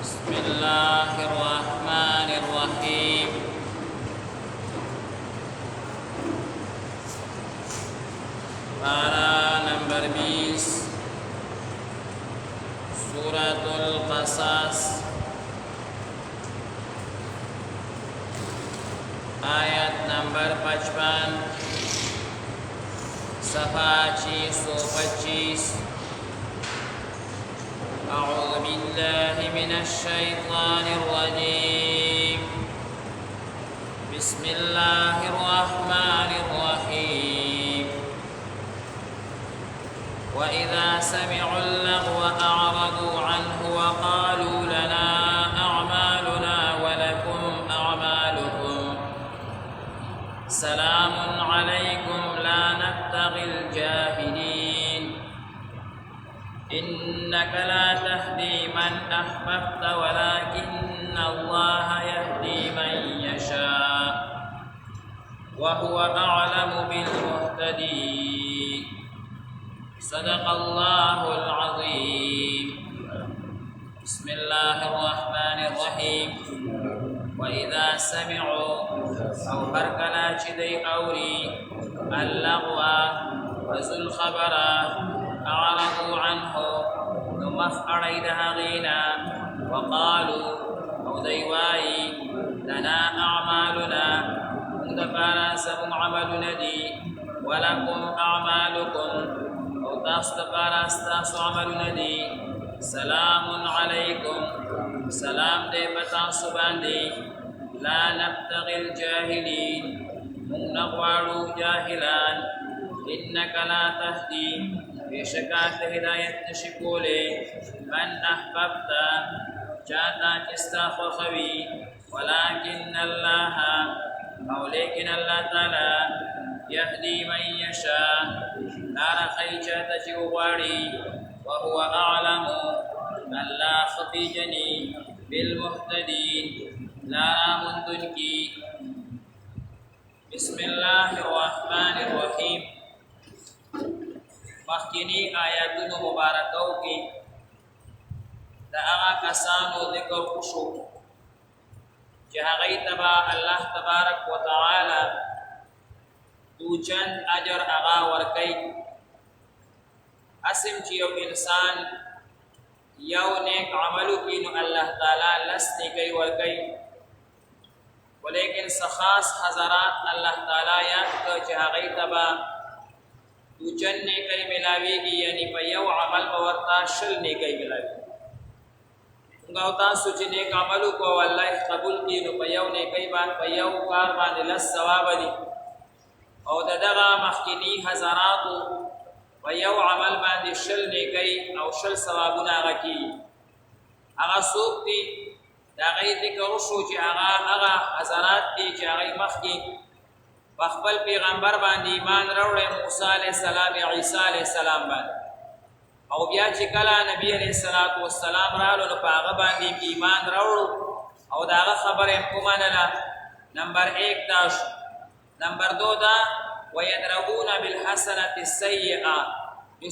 بسم الله الرحمن الرحيم. Para number 20 Suratul Qasas ayat number 55 Safa 625. أعوذ بالله من الشيطان الرجيم. بسم الله الرحمن الرحيم. وإذا سمعوا اللغو أعرضوا عنه وقالوا لنا أعمالنا ولكم أعمالكم سلام عليكم لا نبتغي الجاهلين إنك لا تهدي من أحببت ولكن الله يهدي من يشاء وهو أعلم بالمهتدين. صدق الله العظيم. بسم الله الرحمن الرحيم. وإذا سمعوا أو هركلا چدي أوري اللغو وذو الخبر أعرضوا عنه نمخ أريدها غينا وقالوا أو ديواي لنا أعمالنا مدفارا سبم عملنا دي ولكم أعمالكم أو تاستفارا استاس عملنا دي سلام عليكم سلام دي بتعصبان دي لا نبتغي الجاهلين من نغوارو جاهلان إنك لا تهدي بشكات هداية نشكولي من أحببت جاتا كستاخ خوي ولكن الله أو لكن الله تعالى يهدي من يشاء نار خيجات جواري وهو أعلم ألا خفيجني بالمهتدين لا مندنكي. بسم الله الرحمن الرحيم. مخکینی آیاتونو مبارکو کې د هغه کسانو ذکر وشو چې هغوی ته به الله تبارک وتعالی دوچند اجر هغه ورکوي. اسم چې یو انسان یو نیک عمل وکړي نو الله تعالی لس نیکۍ ورکوي، ولیکن څه خاص حضرات الله تعالی یاد کړه چې هغوی ته به دوچن نیکی ملاویگی، یعنی پا یو عمل باورتا شل نیکی ملاویگی. انگاو تاسو چی نیک عملو کو واللہ قبول کی نو پا یو نیکی بان پا یو کار بان لس ثواب دی، او ددغا مخینی حضراتو پا یو عمل بان دی شل نیکی او شل ثوابون آغا کی. آغا سوک دی دا غی ذکر شو چی آغا حضرات دی چی آغای مخی خپل پیغمبر باندې ایمان راوړی، موسی علیہ السلام عیسی علیہ السلام باندې، او بیا چې کله نبی علیہ السلام رالو نو په هغه باندې ایمان راوړو او د هغه خبره یې ومنله. نمبر 1 دا شو. نمبر 2 دا ويدرؤون بالحسنة السیئه،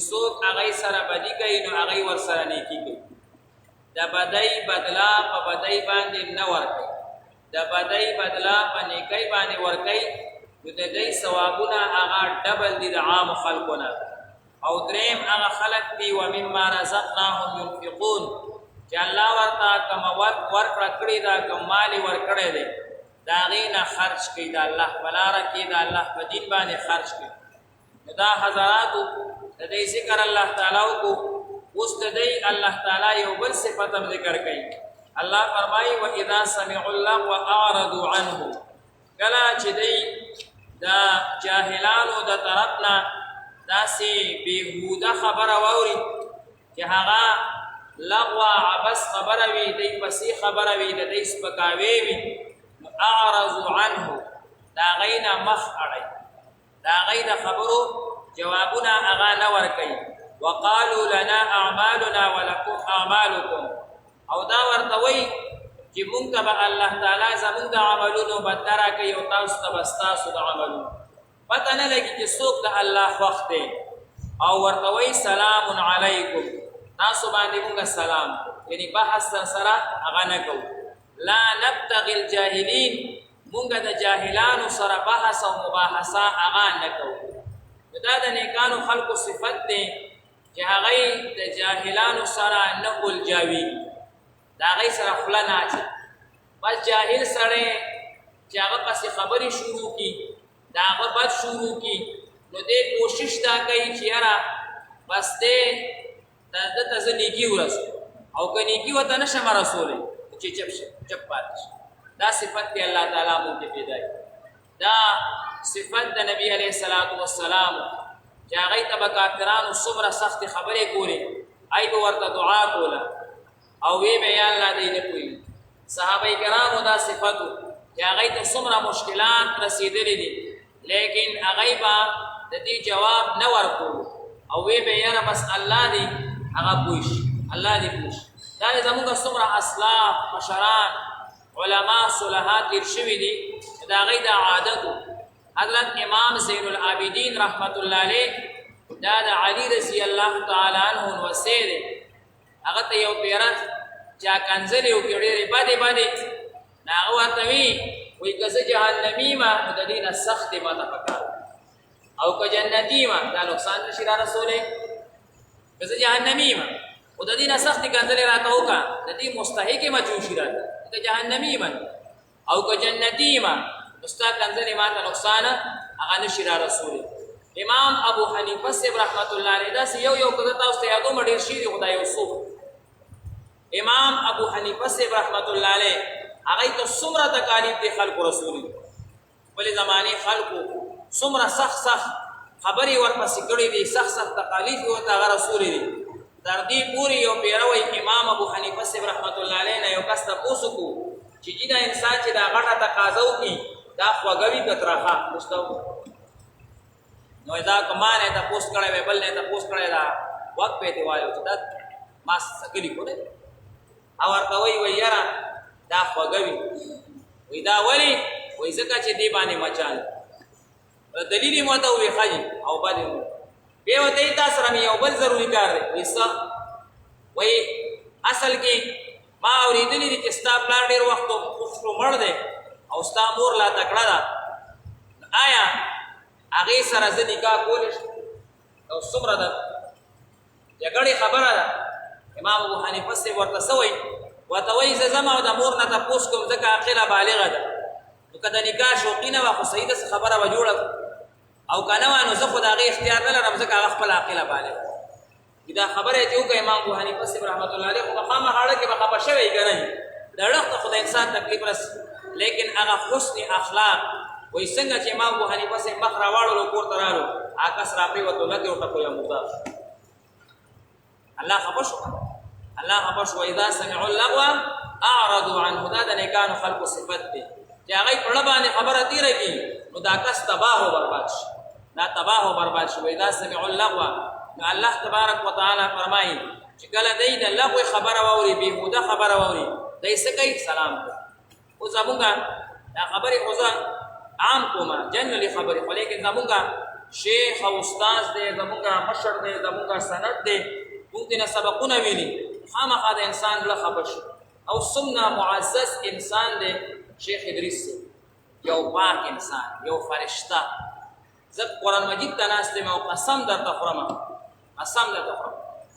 څوک هغې سره بدي کوي نو هغې ورسره نیکي کوي. د بدۍ بدلا په بدۍ باندې نه ورکوي، د بدۍ بدلا په نیکۍ باندې ورکوي، نو د دې ثوابونه هغه ډبل دي د عام خلقونه. او دریم هغه خلق دي ومما رزقناهم ينفقون، چې الله ورته کوم ورکړه کړې ده، کوم مال یې ورکړی دی، د هغې نه خرج کوي، د الله په لاره کې د الله په دین باندې خرج کوي. نو دا حضراتو د دې ذکر الله تعالی وکړو. اوس د دې الله تعالی یو بل صفت هم ذکر کوي. الله فرمایي وَإِذَا سَمِعُوا اللَّغْوَ أَعْرَضُوا عَنْهُ، کله چې دی دا جاهلانو د طرفنا داسې بېهوده خبره واوري چې هغه لغوه عبس خبره وي، دی پسې خبره وي، د دی سپکاوی وي، نو اعرضوا عنه، د هغې نه مخ اړوي، د هغې د خبرو جوابونه هغه نه ورکوي. وقالوا لنا اعمالنا ولکم اعمالکم، او دا ورته وایي چې مونږ ته به الله تعالی زمونږ د عملونو بدله راکوي او تاسو ته به ستاسو د عملونو. پته نه لګي چې څوک د الله خوښ دی، او ورته وایي سلام علیکم، تاسو باندې موږ سلام یعنی بحث سره هغه نه کوو لا نبتغي الجاهلین موږ د جاهلانو سره بحث او مباحثه هغه نه کوو دا د نیکانو خلقو صفت دی چې هغه د جاهلانو سره نه الجاوي دا هغه سره خلا نه اچي بس جاهل سره چې هغه پسې خبرې شروع کی دا هغه بد شروع کی نو دې کوشش دا کوي چې یاره بس دې د ته نیکی ورسو او که نیکی وته نشم رسولی چې چپ پاتې شي دا صفت دی الله تعالی موږ ته پیدا دا صفت د نبی علیه الصلاۃ والسلام چې هغه ته به کافرانو څومره سخت خبرې کولې ای به ورته دعا کوله او وی به یا الله دې نه کوي صحابه کرامو دا صفتو چې هغه ته څومره مشکلات رسیدلې دي لیکن هغه به د دې جواب نه ورکول او وی به یاره بس الله دې هغه پوښ الله دې پوښ دا زموږ څومره اسلاف مشران علما صلحات تیر شوي دي دا غي د عادتو حضرت امام زین العابدین رحمت الله علیه دا د علی رضی الله تعالی عنہ وسید هغه ته یو پیرا چا کنځل یو کړي باندې ناغه ورته وی کزه جهنمی ما د دینه سخت ما تفکر او که جنتی ما دا نقصان نشي را رسوله کزه جهنمی ما او د دینه سخت کنځل راته وکا د دې مستحق ما جوشي راته که جهنمی ما او که جنتی ما مستا کنځل ما ته نقصان هغه نشي را رسوله امام ابو حنیفه صاحب رحمت الله علیه دا یو کده تاسو ته یادو مډیر شي خدای یوسف امام ابو حنیفه صاحب رحمت الله علیه هغه ته څومره تکالیف دي خلق رسول بل زمانه خلقو څومره سخت خبري ورپسې کړې دي سخت تکالیف ورته هغه رسول دي تر دې پوری یو پیروي امام ابو حنیفه صاحب رحمت الله علیه نه یو کس تاسو کو چې دا انسان چې دا غټه تقاضا وکي دا خوګوي کترخه مستو نو دا کمانه ته پوسټ کړي بل نه ته پوسټ کړي دا وخت په دی وایو چې دا ما سکلی کوله او ورته وی یاره دا خوګوي وی دا ولی وی زکه چې دی باندې مچال دلیل مو ته وی خاجي او باندې به وته تاسو رمي یو بل ضروری کار دی ویسا وی اصل کې ما اوریدلې چې ستا پلان ډیر وخت خو مړ دی او ستا مور لا تکړه ده آیا هغه سره ځ نکاح کولې او څومره ده جګړې خبره ده امام ابو حنیفه سے ورته سوی وتوي زما او د مور نه تاسو کوم ځکه عقله بالغه ده نو کله نکاح شوقینه وا خو صحیح ده خبره و جوړه او کنه وانه زه خو د هغه اختیار نه لرم ځکه هغه خپل عقله بالغه دا خبره چې وکړه امام ابو حنیفه صاحب رحمت الله علیه خو خامہ حاله کې بخښه شوی کنه دا وخت خدای انسان تکلیف رس لیکن هغه حسن اخلاق وای څنګه چې امام ابو حنیفه صاحب مخ راوړلو کور ترالو آکاس راپری وته لګي او ټکو یو مردا الله خبر شو اذا سمعوا اللغو اعرضوا عنه دا د نیکانو خلق صفت دي چې هغه په لبانه خبره تیرې کی نو دا کس تباہ او برباد شي دا تباہ او برباد شي اذا سمعوا اللغو الله تبارک وتعالى فرمایي چې کله دې د لغو خبره ووري به هدا خبره ووري دای سکه سلام او زمونږه دا خبره خوځه عام کومه جنرالي خبره خو لیکن زمونږه شیخ او استاد دې زمونږه مشر دې زمونږه سند دې موږ دې سبقونه ویلي خامخا د انسان له خبر شي او څومره معزز انسان دی شیخ ادریس یو پاک انسان یو فرشتہ زب قرآن مجید ته ناست یم او قسم درته خورم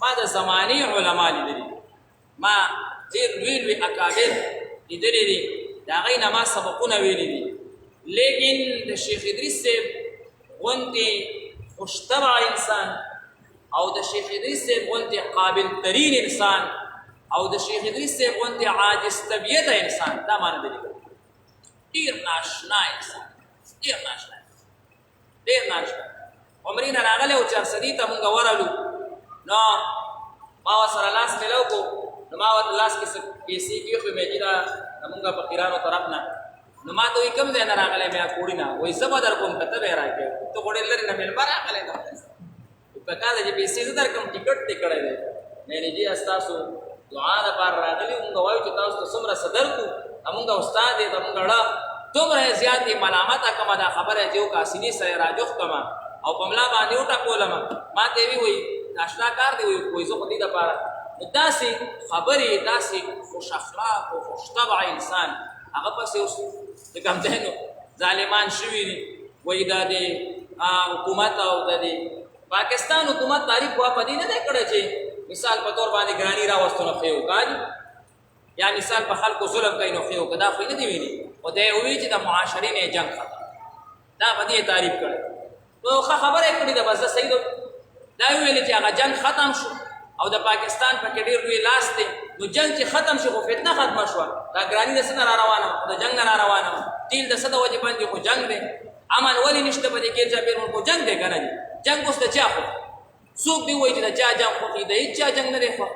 ما د زماني علما لیدلي ما ډېر لوی اکابر لیدلي دي د هغې نه ما سبقونه ویلي دي لیکن د شیخ ادریس صاحب غوندې خوشطبع انسان او د شیخ ادریس صاحب غوندې قابل ترین انسان او د شیخ ادریس صاحب غوندې عاجز طبیعت انسان دا ما نه دی ډېر ناشنا انسان ډېر ناشنا عمرې نه راغلی او چارسدي ته مونږ ورغلو نو ما ورسره لاس میلاو کړو نو ما ورته لاس کې څه پیسې کېښوې مې چې دا زمونږ فقیرانو طرف نه نو ما ته وایي کوم ځای نه راغلی مې کوړي نه وایي زه به در کوم که ته به یې راکړې ته خو ډېر لرې نه مېلمه راغلی نه په کار ده چې پیسې زه در کوم ټکټ دې کړی دی مې جی ستاسو دعا دپاره راغلي مونږ وایو چې تاسو ته څومره څه درکړو زمونږ استاد دی زمونږ ړه دومره زیاتې ملامته کړمه دا خبره چې وکړه سینې سره یې راجوخ کړمه او په ملا باندې وټکولم ما ته یې وایي ناشنا کار دی وایي زه خو دې دپاره داسې خبرې داسې خوش اخلاق او خوش طبع انسان هغه پسې اوس د کوم ځای نو ظالمان شوي دي وایي دا د حکومت او د پاکستان حکومت تعریف وا په دې نه دی کړی چې مثال په طور باندې ګراني راوستو نو ښه وکړي یا مثال په خلکو ظلم کوي نو ښه وکړي دا خو یې نه دي ویلي خو دی وایي چې د معاشرې نه جنګ ختم دا په دې تعریف کړی نو ښه خبره یې کړې ده بس زه صحیح دا یې ویلې چې هغه جنګ ختم شو او د پاکستان پکې ډېر لوی لاس دی نو جنګ چې ختم شي خو فتنه ختمه شوه دا ګراني د څه نه را روانه وه د جنګ نه را روانه وه تیل د څه د وجې باندې خو جنګ دی امن ولې نشته په دې کې چاپېر ملکو جنګ دی که نه دی جنګ اوس د چا خوښ څوک دی وایي چې د چا جنګ خوښ د هېڅ چا جنګ نه دی خوښ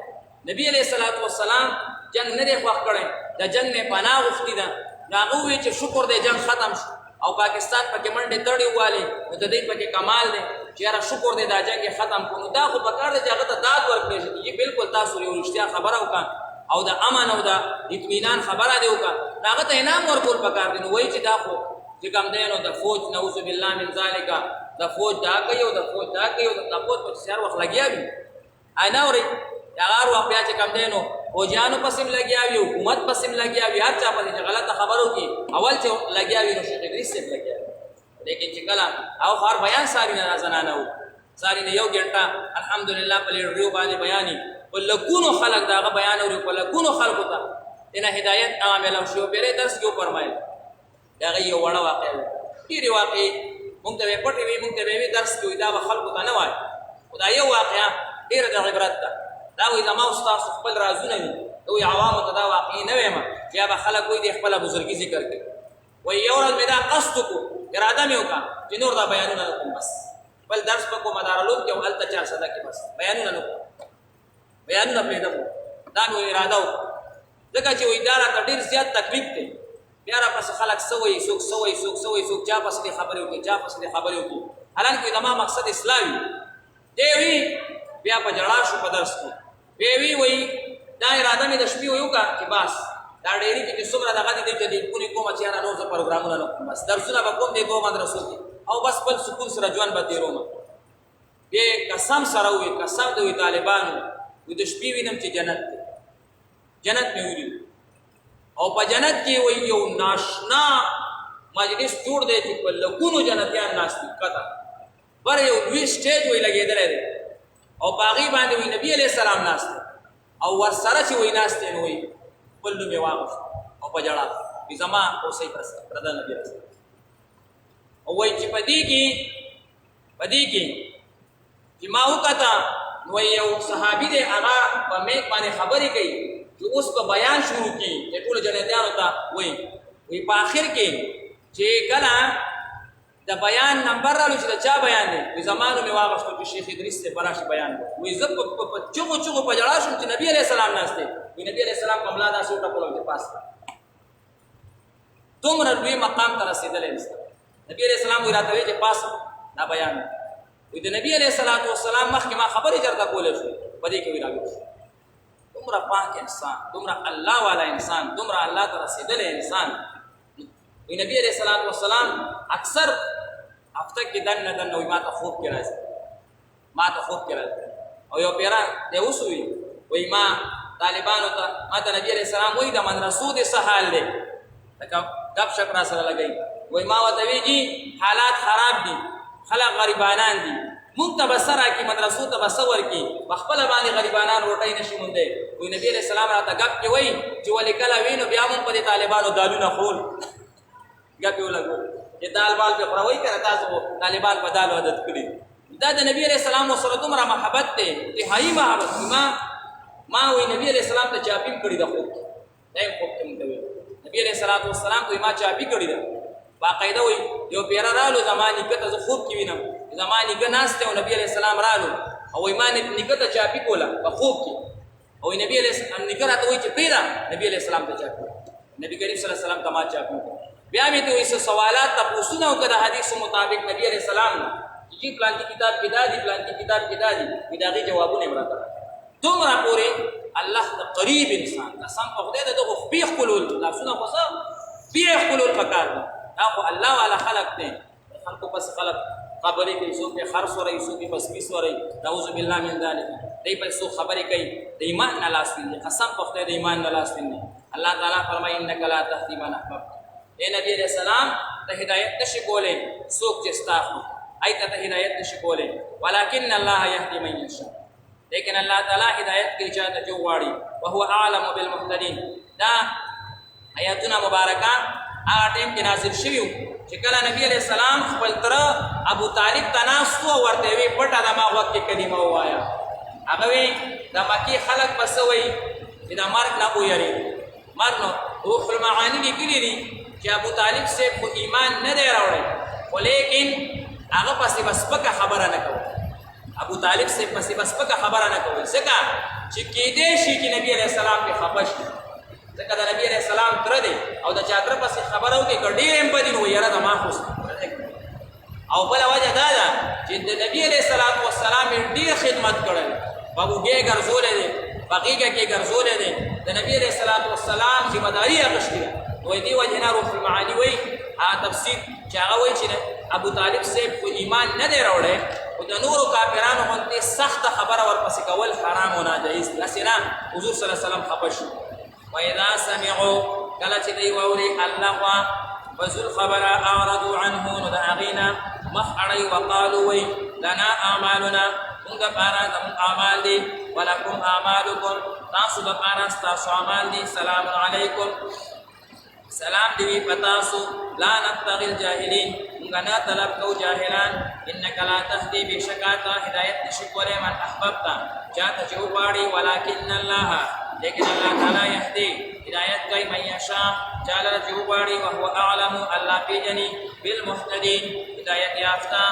نبي علیه الصلاة والسلام جنګ نه دی خوښ کړی د جنګ نه پناه غوښتې ده نو هغه ووایي چې شکر دی جنګ ختم شو او پاکستان پکې منډې تړې ووالې نو د دې پکې کمال دی چې یاره شکر دی دا جنګ یې ختم کړو نو دا خو پکار دی چې هغه ته داد ورکړی شي چې بالکل تاسو یو رښتیا خبره وکړه او د امن او د اطمینان خبره دې وکړه نو هغه ته انعام ورکول پکار دی نو وایي چې دا خو چې کوم دی نو د فوج نعوذ بالله من ذلک د فوج دا کوي او د فوج دا کوي او د فوج په هر وخت لګیا وي نه اورئ هغه هر وخت بیا چې کوم دی نو فوجیانو پسې هم لګیا وي حکومت پسې هم لګیا وي هر چا پسې چې غلطه خبره وکړي اول چې لګیا وي نو شیخ ادریس صاحب لګیا وي لیکن چې کله او هر بیان ساری نه زنانه وو ساری نه یو ګنټه الحمدلله په ریډیو باندې بیانې په لکونو خلک دا هغه بیان اوري په لکونو خلکو ته دنه هدایت عامل او شو پیره درس کې فرمایل دا یو وړه واقعه ډېرې واقعې مونږ ته پټې وي مونږ ته وي درس کې دا به خلکو ته نه وایي خو دا یو واقعه ډېره د عبرت ده دا وایي زما او ستاسو خپل رازونه وي دوی عوامو ته دا واقعي نه وایم چې بیا به خلک وایي د خپله بزرګي ذکر کوي وایي یو ورځ مې دا قصد وکړو اراده مې وکړه چې نور دا بیانونه نه کوم بس بل درس په کوم دارالعلوم کې او هلته 400 کې بس بیانونه نه کوم بیانونه پرېږدم دا مې اراده وکړه ځکه چې وایي دا راته ډېر زیات تکلیف دی بیا راپسې خلک څه وایي څوک څه وایي څوک څه وایي څوک چا پسې دې خبرې وکړي چا پسې دې خبرې وکړي حالانکې زما مقصد اصلاح وي دی وي بیا په ژړا شو په درس کې بیا وایي دا اراده مې د شپې وکړه چې بس دا ډېرې کې څومره دغه دي چې د پونې کومه چې یاره نور زه پروګرامونه نه کوم بس درسونه به کوم دې دوه مدرسو کې او بس بل سکون سره ژوند به تېروم بیا قسم سره ووایي قسم د وایي طالبانو وایي د شپې وینم چې جنت دی جنت مې ولید او په جنت کې وایي یو ناشنا مجلس جوړ دی چې په لکونو جنتیان ناست دي کته بر یو لوی سټیج وایي لګېدلی دی او په هغې باندې وایي نبي علیه السلام ناست دی او ورسره چې وایي ناست دی نو وایي خپل نوم یې واغوست او په ژړا وایي زما اوسئ پرده نبي علیه السلام او وایي چې په دې کې چې ما وکته نو یو صحابي دی هغه په میک باندې خبرې کوي چې اوس په بیان شروع کړي چې ټولو جنتیانو ته وایي په آخر کې چې کله د بیان نمبر رالو چې د چا بیان دی وایي زما نوم یې واغوستو چې شیخ ادریس صاحب به راشي بیان کوي وایي زه په چغو چغو په ژړا شوم چې نبي علیه السلام ناست دی وایي نبي علیه السلام په ملا داسې وټکولم چې پاس دومره لوی مقام ته رسېدلی انسان نبي علیه السلام وایي راته وایي چې پاس دا بیان وایي د نبي علیه السلام مخکې ما خبرې چېرته کولی شو په دې کې وایي راویښ دومره پاک انسان دومره الله والا انسان دومره الله ته رسېدلی انسان وایي نبي علیه السلام اکثر هفته کې دننه دننه وایي ما ته خوب کې راځي او یو پیره دی اوس وایي ما طالبانو ته ما ته نبي علیه السلام وایي د مدرسو دې څه حال دی لکه ګپ شپ را سره لګوي وایي ما ورته وایي حالات خراب دي خلک غریبانان دي مونږ ته به څه راکړي مدرسو ته به څه ورکړي په خپله باندې غریبانان روټۍ نشي موندی وایي نبي علیه السلام راته ګپ کې وایي چې ولې کله وي نو بیا مونږ په دې طالبانو دالونه خول ګپ یې ولګول چې دال بال پې خوروئ که نه تاسو طالبان په دالو عادت کړي دا د نبي علیه السلام سره دومره محبت دی انتهایي محبت ما وایي نبي علیه السلام ته چاپي هم کړي ده خوب کې دا هم خوب کې مونږ ته وایي نبي علیه السلام ته ما چاپي کړي ده باقاعده وایي یو پیره رالو زما نیکه ته زه خوب کې وینم زما نیکه ناست دی او نبي علیه السلام رالو او وایي ما نیکه ته چاپي کوله په خوب کې او نبي علیه السلام نیکه راته وایي چې پرېږده نبي علیه السلام ته چاپي نبي کریم صلی الله علیه وسلم ته ما چاپي بیا مې ته وایي څه سوالات تپوسونه وکړه د حدیثو مطابق نبي علیه السلام چې پلانکي کتاب کې دا دي پلانکي کتاب کې دا دي وایي د هغې جوابونه یې راته دومره پورې الله د قریب انسان قسم په خدای د دغو خپې ښکلول لاسونه خو څه خپې ښکلول پکار دي دا خو الله والا خلق دی خلکو پس خلق خبرې کوي څوک یې خر سوری څوک یې په سپي سوری نعوذ بالله من ذلک دی په څو خبرې کوي د ایمان نه لاس ویني قسم په خدای د ایمان نه لاس ویني الله تعالی فرمایي انک لا تهدی من احببت اے نبی علیہ السلام ته هدایت نشي کولای څوک چې ستا خو ایت ته هدایت نشي کولای ولکن الله یهدی من یشاء لیکن الله تعالی هدایت کوي چاته جو غواړي وهو اعلم بالمهتدین دا آیاتونه مبارکه هغه ټیم کې نازل شوي چې کله نبی علیہ السلام خپل تر ابو طالب ته ناست و ورته وی پټه د ما وخت کې کلمه ووایا هغه وی د مکی خلک بس وی چې د مرګ نه ویری مرګ نو روح المعانی لیکلي دي چې ابو طالب سے کو ایمان نه دی راوړی ولیکن هغه پسې بس پکه خبره نه کوي ابو طالب سے پسې بس پکه خبره نه کوي ځکه چې کېدې شي چې نبی علیہ السلام په خپش ځکه د نبی علیہ السلام تر دی او د چاکر پسې خبره وکړي ډېر هم بدین و یاره د ما خو او بل وجه دا ده چې د نبی علیہ السلام ډېر خدمت کړل بابو کې ګرځولې دي بقیګه کې ګرځولې دي د نبی علیہ السلام ذمہ داری اخیستې وای دی وجه نه روح المعانی وای تفسیر چې هغه وای چې ابو طالب سے کو ایمان نه دی راوړی او د نورو کافرانو باندې سخت خبره ورپسې کول حرام او ناجایز دي اسنه حضور صلی الله علیه وسلم خپش واذا سمعوا کله چې دی ووري اللغو فذل خبر اعرضوا عنه ندعغینا مخعړی وقالوا وی لنا اعمالنا موږ پارا زموږ اعمال دي ولکم اعمالکم تاسو د پارا تاسو اعمال دي سلام علیکم سلام دی پتاسو لا نبتغي الجاهلين موږ نه طلب کو جاهلان انک لا تهدي بشکاتا هدایت نشکوره من احببت چاته جو باړي ولکن الله لیکن اللہ تعالی یهدی ہدایت کوي من یشاء چاله جو باړي او هو اعلم الله پیجنی بالمهتدین هدایت یافتا